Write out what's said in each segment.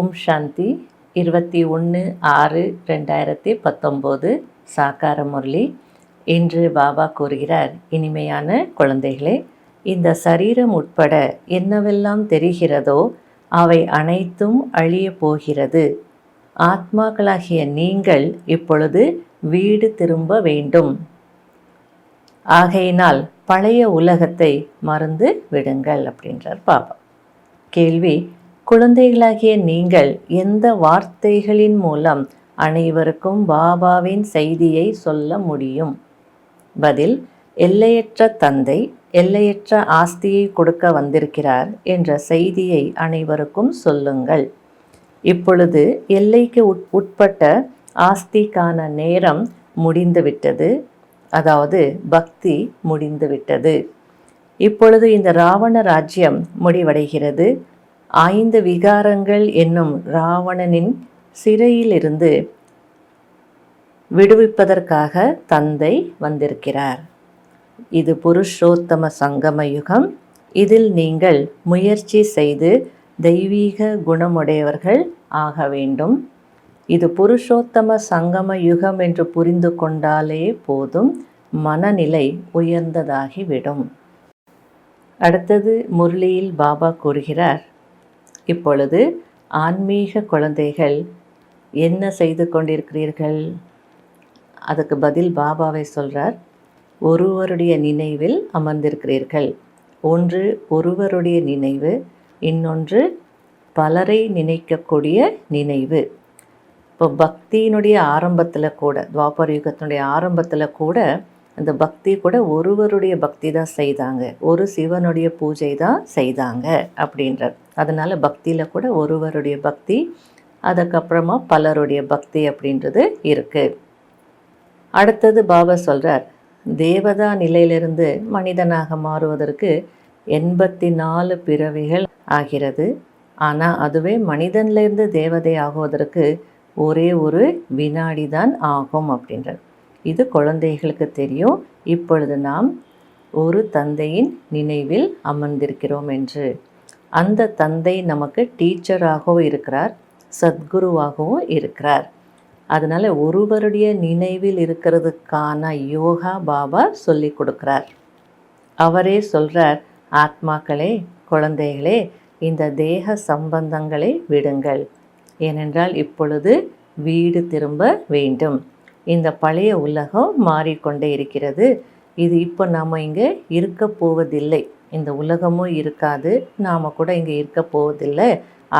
ஓம் சாந்தி. 21/6/2019 சாக்கார முரளி. இன்று பாபா கூறுகிறார், இனிமையான குழந்தைகளே, இந்த சரீரம் உட்பட என்னவெல்லாம் தெரிகிறதோ அவை அனைத்தும் அழிய போகிறது. ஆத்மாக்களாகிய நீங்கள் இப்பொழுது வீடு திரும்ப வேண்டும். ஆகையினால் பழைய உலகத்தை மறந்து விடுங்கள் அப்படின்றார் பாபா. கேள்வி: குழந்தைகளாகிய நீங்கள் எந்த வார்த்தைகளின் மூலம் அனைவருக்கும் பாபாவின் செய்தியை சொல்ல முடியும்? பதில்: எல்லையற்ற தந்தை எல்லையற்ற ஆஸ்தியை கொடுக்க வந்திருக்கிறார் என்ற செய்தியை அனைவருக்கும் சொல்லுங்கள். இப்பொழுது எல்லைக்கு உட்பட்ட ஆஸ்திக்கான நேரம் முடிந்துவிட்டது, அதாவது பக்தி முடிந்துவிட்டது. இப்பொழுது இந்த ராவண ராஜ்யம் முடிவடைகிறது. 5 விகாரங்கள் என்னும் ராவணனின் சிறையிலிருந்து விடுவிப்பதற்காக தந்தை வந்திருக்கிறார். இது புருஷோத்தம சங்கம யுகம். இதில் நீங்கள் முயற்சி செய்து தெய்வீக குணமுடையவர்கள் ஆக வேண்டும். இது புருஷோத்தம சங்கம யுகம் என்று புரிந்து கொண்டாலே போதும், மனநிலை உயர்ந்ததாகிவிடும். அடுத்தது முரளியில் பாபா கூறுகிறார், இப்பொழுது ஆன்மீக குழந்தைகள் என்ன செய்து கொண்டிருக்கிறீர்கள்? அதுக்கு பதில் பாபாவை சொல்கிறார், ஒருவருடைய நினைவில் அமர்ந்திருக்கிறீர்கள். ஒன்று ஒருவருடைய நினைவு, இன்னொன்று பலரை நினைக்கக்கூடிய நினைவு. இப்போ பக்தியினுடைய ஆரம்பத்தில் கூட, துவாபர யுகத்தினுடைய ஆரம்பத்தில் கூட அந்த பக்தி கூட ஒருவருடைய பக்தி தான் செய்தாங்க, ஒரு சிவனுடைய பூஜை தான் செய்தாங்க அப்படின்றார். அதனால் பக்தியில் கூட ஒருவருடைய பக்தி, அதுக்கப்புறமா பலருடைய பக்தி அப்படின்றது இருக்குது. அடுத்தது பாபா சொல்கிறார், தேவதா நிலையிலிருந்து மனிதனாக மாறுவதற்கு 84 பிறவிகள் ஆகிறது. ஆனால் அதுவே மனிதன்லேருந்து தேவதை ஆகுவதற்கு ஒரே ஒரு வினாடி தான் ஆகும் அப்படின்றார். இது குழந்தைகளுக்கு தெரியும், இப்பொழுது நாம் ஒரு தந்தையின் நினைவில் அமர்ந்திருக்கிறோம் என்று. அந்த தந்தை நமக்கு டீச்சராகவும் இருக்கிறார், சத்குருவாகவும் இருக்கிறார். அதனால் ஒருவருடைய நினைவில் இருக்கிறதுக்கான யோகா பாபா சொல்லி கொடுக்குறார். அவரே சொல்கிறார், ஆத்மாக்களே, குழந்தைகளே, இந்த தேக சம்பந்தங்களை விடுங்கள். ஏனென்றால் இப்பொழுது வீடு திரும்ப வேண்டும். இந்த பழைய உலகம் மாறிக்கொண்டே இருக்கிறது. இது இப்போ நாம் இங்கே இருக்க போவதில்லை. இந்த உலகமும் இருக்காது, நாம் கூட இங்கே இருக்க போவதில்லை.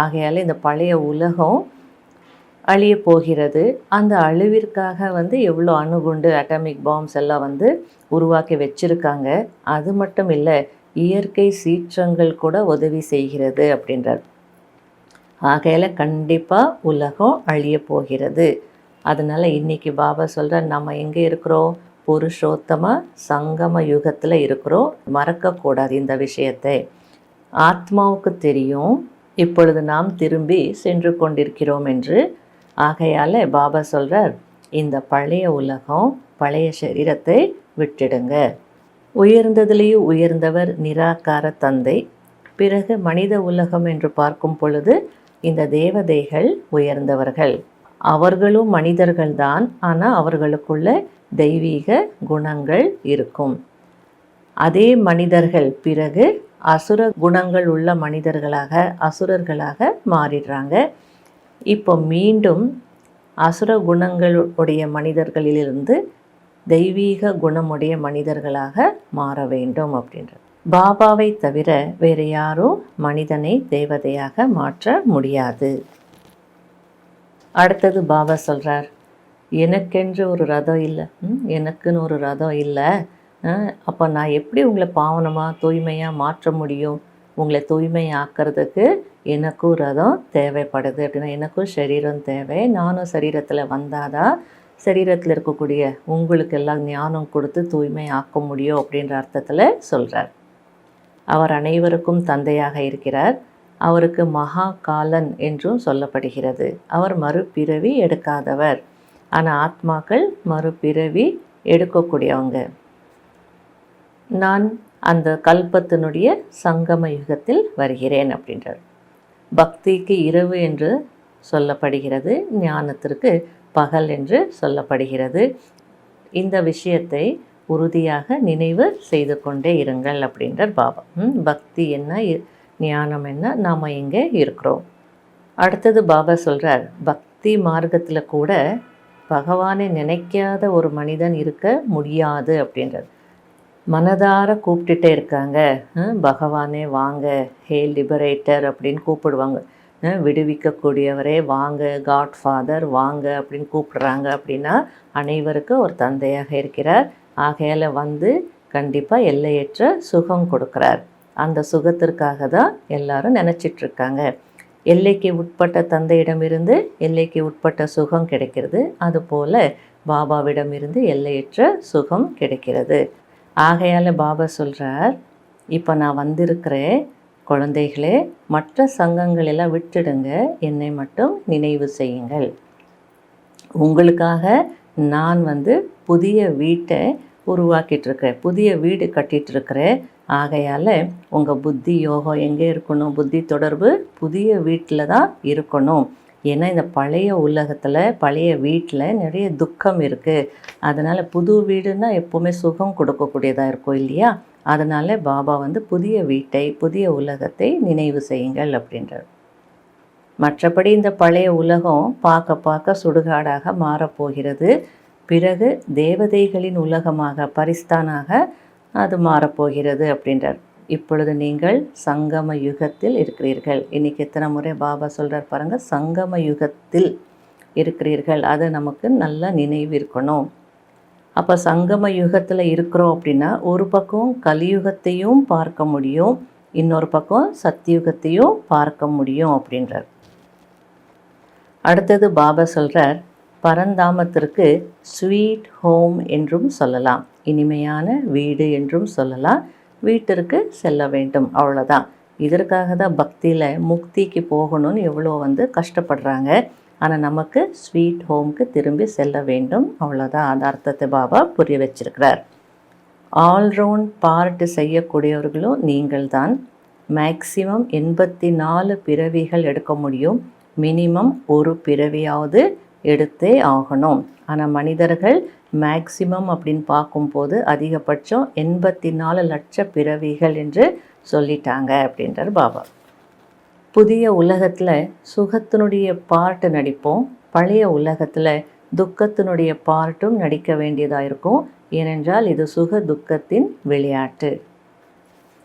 ஆகையால் இந்த பழைய உலகம் அழிய போகிறது. அந்த அழிவிற்காக எவ்வளோ அணுகுண்டு, அட்டாமிக் பாம்ஸ் எல்லாம் உருவாக்கி வச்சுருக்காங்க. அது மட்டும் இல்லை, இயற்கை சீற்றங்கள் கூட உதவி செய்கிறது அப்படின்றார். ஆகையால் கண்டிப்பாக உலகம் அழிய போகிறது. அதனால் இன்றைக்கி பாபா சொல்கிறார், நம்ம எங்கே இருக்கிறோம்? புருஷோத்தம சங்கம யுகத்தில் இருக்கிறோம். மறக்கக்கூடாது இந்த விஷயத்தை. ஆத்மாவுக்கு தெரியும் இப்பொழுது நாம் திரும்பி சென்று கொண்டிருக்கிறோம் என்று. ஆகையால் பாபா சொல்கிறார், இந்த பழைய உலகம், பழைய சரீரத்தை விட்டுடுங்க. உயர்ந்ததிலேயும் உயர்ந்தவர் நிராகார தந்தை. பிறகு மனித உலகம் என்று பார்க்கும் பொழுது இந்த தேவதைகள் உயர்ந்தவர்கள். அவர்களும் மனிதர்கள்தான், ஆனால் அவர்களுக்குள்ள தெய்வீக குணங்கள் இருக்கும். அதே மனிதர்கள் பிறகு அசுர குணங்கள் உள்ள மனிதர்களாக, அசுரர்களாக மாறிடுறாங்க. இப்போ மீண்டும் அசுர குணங்களுடைய மனிதர்களிலிருந்து தெய்வீக குணமுடைய மனிதர்களாக மாற வேண்டும் அப்படின்ற. பாபாவை தவிர வேறு யாரும் மனிதனை தேவதையாக மாற்ற முடியாது. அடுத்தது பாபா சொல்கிறார், எனக்கென்று ஒரு ரதம் இல்லை, எனக்குன்னு ஒரு ரதம் இல்லை. அப்போ நான் எப்படி உங்களை பாவனமாக தூய்மையாக மாற்ற முடியும்? உங்களை தூய்மையாக்கிறதுக்கு எனக்கும் ரதம் தேவைப்படுது அப்படின்னா, எனக்கும் சரீரம் தேவை. நானும் சரீரத்தில் வந்தாதான் சரீரத்தில் இருக்கக்கூடிய உங்களுக்கு எல்லாம் ஞானம் கொடுத்து தூய்மை ஆக்க முடியும் அப்படின்ற அர்த்தத்தில் சொல்கிறார். அவர் அனைவருக்கும் தந்தையாக இருக்கிறார். அவருக்கு மகா காலன் என்றும் சொல்லப்படுகிறது. அவர் மறுபிறவி எடுக்காதவர். ஆனால் ஆத்மாக்கள் மறுபிறவி எடுக்கக்கூடியவங்க. நான் அந்த கல்பத்தினுடைய சங்கம யுகத்தில் வருகிறேன் அப்படின்றார். பக்திக்கு இரவு என்று சொல்லப்படுகிறது, ஞானத்திற்கு பகல் என்று சொல்லப்படுகிறது. இந்த விஷயத்தை உறுதியாக நினைவு செய்து கொண்டே இருங்கள் அப்படின்றார் பாபா. பக்தி என்ன, ஞானம் என்ன, நாம் எங்கே இருக்கிறோம். அடுத்தது பாபா சொல்கிறார், பக்தி மார்க்கத்தில் கூட பகவானை நினைக்காத ஒரு மனிதன் இருக்க முடியாது அப்படின்றார். மனதார கூப்பிட்டுட்டே இருக்காங்க, பகவானே வாங்க, ஹே லிபரேட்டர் அப்படின்னு கூப்பிடுவாங்க, விடுவிக்கக்கூடியவரே வாங்க, காட் ஃபாதர் வாங்க அப்படின்னு கூப்பிடுறாங்க. அப்படின்னா அனைவருக்கும் ஒரு தந்தையாக இருக்கிறார். ஆகையால் வந்து கண்டிப்பாக எல்லையற்ற சுகம் கொடுக்குறார். அந்த சுகத்திற்காக தான் எல்லாரும் நினச்சிட்ருக்காங்க. எல்லைக்கு உட்பட்ட தந்தையிடமிருந்து எல்லைக்கு உட்பட்ட சுகம் கிடைக்கிறது. அதுபோல் பாபாவிடமிருந்து எல்லையற்ற சுகம் கிடைக்கிறது. ஆகையால் பாபா சொல்கிறார், இப்போ நான் வந்திருக்கிறேன் குழந்தைகளே, மற்ற சங்கங்களெல்லாம் விட்டுடுங்க, என்னை மட்டும் நினைவு செய்யுங்கள். உங்களுக்காக நான் வந்து புதிய வீட்டை உருவாக்கிட்டுருக்கிறேன், புதிய வீடு கட்டிகிட்ருக்கிறேன். ஆகையால் உங்கள் புத்தி யோகம் எங்கே இருக்கணும், புத்தி தொடர்பு புதிய வீட்டில் தான் இருக்கணும். ஏன்னா இந்த பழைய உலகத்தில், பழைய வீட்டில் நிறைய துக்கம் இருக்குது. அதனால் புது வீடுன்னா எப்போவுமே சுகம் கொடுக்கக்கூடியதாக இருக்கும் இல்லையா? அதனால் பாபா வந்து புதிய வீட்டை, புதிய உலகத்தை நினைவு செய்யுங்கள் அப்படின்றார். மற்றபடி இந்த பழைய உலகம் பார்க்க பார்க்க சுடுகாடாக மாறப்போகிறது. பிறகு தேவதைகளின் உலகமாக, பரிஸ்தானாக அது மாறப்போகிறது அப்படின்றார். இப்பொழுது நீங்கள் சங்கம யுகத்தில் இருக்கிறீர்கள். இன்றைக்கி எத்தனை முறை பாபா சொல்கிறார் பாருங்கள், சங்கம யுகத்தில் இருக்கிறீர்கள். அது நமக்கு நல்லா நினைவு இருக்கணும். அப்போ சங்கம யுகத்தில் இருக்கிறோம் அப்படின்னா ஒரு பக்கம் கலியுகத்தையும் பார்க்க முடியும், இன்னொரு பக்கம் சத்தியுகத்தையும் பார்க்க முடியும் அப்படின்றார். அடுத்தது பாபா சொல்கிறார், பரந்தாமத்திற்கு ஸ்வீட் ஹோம் என்றும் சொல்லலாம், இனிமையான வீடு என்றும் சொல்லலாம். வீட்டிற்கு செல்ல வேண்டும், அவ்வளோதான். இதற்காக தான் பக்தியில் முக்திக்கு போகணும்னு எவ்வளோ வந்து கஷ்டப்படுறாங்க. ஆனால் நமக்கு ஸ்வீட் ஹோம்க்கு திரும்பி செல்ல வேண்டும், அவ்வளோதான். அந்த அர்த்தத்தை பாபா புரிய வச்சிருக்கிறார். ஆல்ரவுண்ட் பார்ட் செய்யக்கூடியவர்களும் நீங்கள் தான். மேக்சிமம் 84 பிறவிகள் எடுக்க முடியும். மினிமம் ஒரு பிறவியாவது எடுத்தே ஆகணும். ஆனால் மனிதர்கள் மேக்சிமம் அப்படின்னு பார்க்கும்போது அதிகபட்சம் 84 லட்ச பிறவிகள் என்று சொல்லிட்டாங்க அப்படின்றார் பாபா. புதிய உலகத்தில் சுகத்தினுடைய பார்ட்டு நடிப்போம், பழைய உலகத்தில் துக்கத்தினுடைய பார்ட்டும் நடிக்க வேண்டியதாக இருக்கும். ஏனென்றால் இது சுக துக்கத்தின் விளையாட்டு.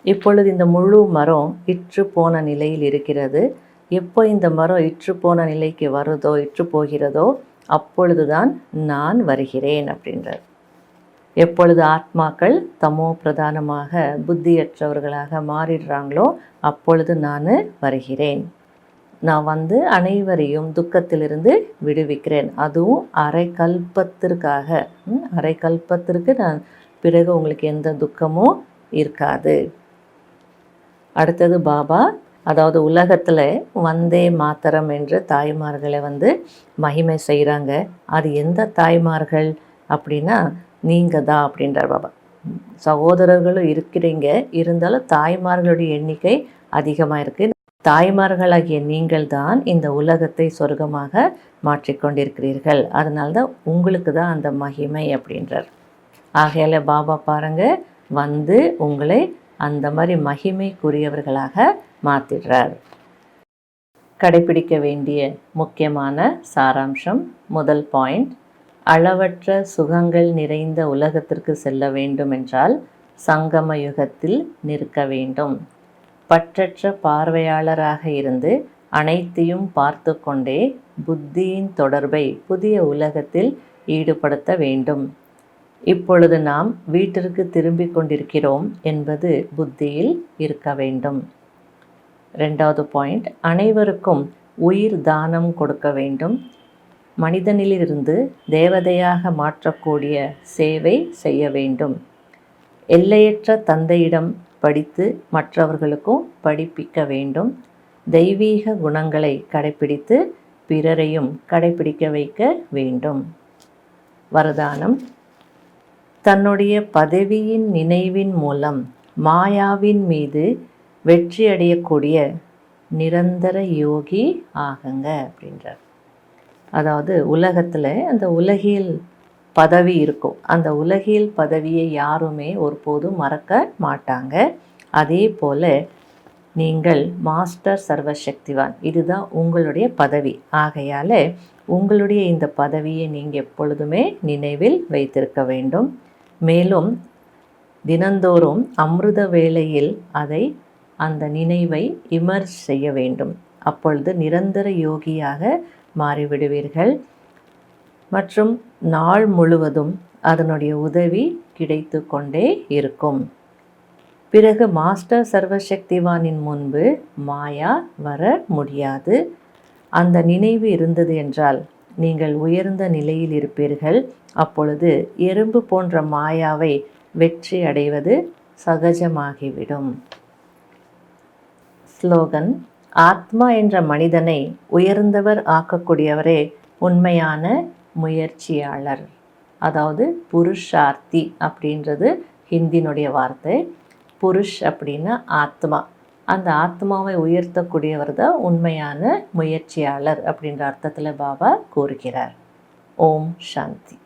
இப்பொழுது இந்த முழு மரம் இற்று போன நிலையில் இருக்கிறது. எப்போ இந்த மரம் இற்று போன நிலைக்கு வருதோ, இற்று போகிறதோ, அப்பொழுதுதான் நான் வருகிறேன் அப்படின்றார். எப்பொழுது ஆத்மாக்கள் தமோ பிரதானமாக புத்தியற்றவர்களாக மாறிடுறாங்களோ அப்பொழுது நான் வருகிறேன். நான் வந்து அனைவரையும் துக்கத்திலிருந்து விடுவிக்கிறேன். அதுவும் அரை கல்பத்திற்காக. அரை கல்பத்திற்கு நான் பிறகு உங்களுக்கு எந்த துக்கமும் இருக்காது. அடுத்தது பாபா, அதாவது உலகத்தில் வந்தே மாத்தரம் என்று தாய்மார்களை வந்து மகிமை செய்கிறாங்க. அது எந்த தாய்மார்கள் அப்படின்னா நீங்கள் தான் அப்படின்றார் பாபா. சகோதரர்களும் இருக்கிறீங்க, இருந்தாலும் தாய்மார்களுடைய எண்ணிக்கை அதிகமாக இருக்குது. தாய்மார்களாகிய நீங்கள் தான் இந்த உலகத்தை சொர்க்கமாக மாற்றிக்கொண்டிருக்கிறீர்கள். அதனால்தான் உங்களுக்கு தான் அந்த மகிமை அப்படின்றார். ஆகையால் பாபா பாருங்கள், வந்து உங்களை அந்த மாதிரி மகிமைக்குரியவர்களாக மாற்றிடுறார். கடைபிடிக்க வேண்டிய முக்கியமான சாராம்சம், முதல் பாயிண்ட், அளவற்ற சுகங்கள் நிறைந்த உலகத்திற்கு செல்ல வேண்டும் என்றால் சங்கம யுகத்தில் நிற்க வேண்டும். பற்றற்ற பார்வையாளராக இருந்து அனைத்தையும் பார்த்து கொண்டே புத்தியின் தொடர்பை புதிய உலகத்தில் ஈடுபடுத்த வேண்டும். இப்பொழுது நாம் வீட்டிற்கு திரும்பிக் கொண்டிருக்கிறோம் என்பது புத்தியில் இருக்க வேண்டும். ரெண்டாவது பாயிண்ட், அனைவருக்கும் உயிர் தானம் கொடுக்க வேண்டும். மனிதனிலிருந்து தேவதையாக மாற்றக்கூடிய சேவை செய்ய வேண்டும். எல்லையற்ற தந்தையிடம் படித்து மற்றவர்களுக்கும் படிப்பிக்க வேண்டும். தெய்வீக குணங்களை கடைப்பிடித்து பிறரையும் கடைப்பிடிக்க வைக்க வேண்டும். வரதானம், தன்னுடைய பதவியின் நினைவின் மூலம் மாயாவின் மீது வெற்றி அடையக்கூடிய நிரந்தர யோகி ஆகுங்க அப்படின்றார். அதாவது உலகத்தில் அந்த உலகியல் பதவி இருக்கும். அந்த உலகியல் பதவியை யாருமே ஒருபோதும் மறக்க மாட்டாங்க. அதே போல் நீங்கள் மாஸ்டர் சர்வசக்திவான், இதுதான் உங்களுடைய பதவி. ஆகையால் உங்களுடைய இந்த பதவியை நீங்கள் எப்பொழுதுமே நினைவில் வைத்திருக்க வேண்டும். மேலும் தினந்தோறும் அமிர்த வேளையில் அந்த நினைவை இமர்ஜ் செய்ய வேண்டும். அப்பொழுது நிரந்தர யோகியாக மாறிவிடுவீர்கள். மற்றும் நாள் முழுவதும் அதனுடைய உதவி கிடைத்து கொண்டே இருக்கும். பிறகு மாஸ்டர் சர்வசக்திவானின் முன்பு மாயா வர முடியாது. அந்த நினைவு இருந்தது என்றால் நீங்கள் உயர்ந்த நிலையில் இருப்பீர்கள். அப்பொழுது எறும்பு போன்ற மாயாவை வெற்றி அடைவது சகஜமாகிவிடும். ஸ்லோகன்: ஆத்மா என்ற மனிதனை உயர்ந்தவர் ஆக்கக்கூடியவரே உண்மையான முயற்சியாளர். அதாவது புருஷார்த்தி அப்படின்றது ஹிந்தினுடைய வார்த்தை. புருஷ் அப்படின்னா ஆத்மா. அந்த ஆத்மாவை உயர்த்தக்கூடியவர் தான் உண்மையான முயற்சியாளர் அப்படின்ற அர்த்தத்தில் பாபா கூறுகிறார். ஓம் சாந்தி.